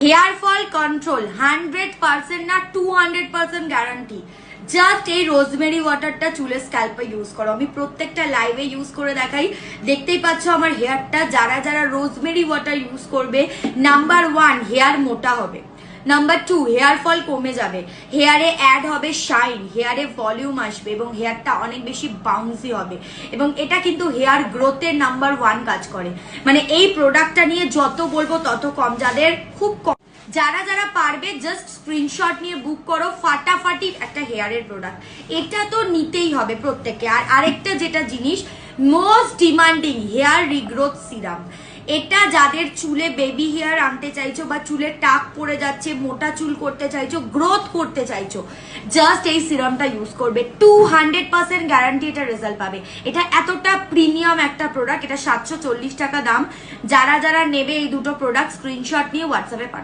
Hair fall control 100% না 200% guarantee. Just এই rosemary ওয়াটারটা চুলের স্ক্যাল্পে ইউজ করো। আমি প্রত্যেকটা লাইভে ইউজ করে দেখাই, দেখতেই পাচ্ছ আমার হেয়ারটা। যারা যারা রোজমেরি ওয়াটার ইউজ করবে, নাম্বার 1 হেয়ার মোটা হবে, নাম্বার 2 হেয়ার ফল কমে যাবে, হেয়ারে অ্যাড হবে শাইন, হেয়ারে ভলিউম আসবে এবং হেয়ারটা অনেক বেশি বাউন্সি হবে। এবং এটা কিন্তু হেয়ার গ্রোথের নাম্বার 1 কাজ করে। মানে এই প্রোডাক্টটা নিয়ে যত বলবো তত কম। যাদের খুব কম, যারা যারা পারবে জাস্ট স্ক্রিনশট নিয়ে বুক করো, ফাটাফাটি একটা হেয়ারের প্রোডাক্ট। এটা তো নিতেই হবে প্রত্যেককে। আর আরেকটা যেটা জিনিস most demanding, hair regrowth serum. এটা যাদের চুলে বেবি হেয়ার আনতে চাইছো বা চুলে টাক পড়ে যাচ্ছে, মোটা চুল করতে চাইছো, গ্রোথ করতে চাইছো, জাস্ট এই সিরামটা ইউজ করবে। 200% গ্যারান্টি এটা রেজাল্ট পাবে। এটা এতটা প্রিমিয়াম একটা প্রোডাক্ট, এটা 740 টাকা দাম। যারা যারা নেবে এই দুটো প্রোডাক্ট স্ক্রিনশট নিয়ে হোয়াটসঅ্যাপে পাঠাবে।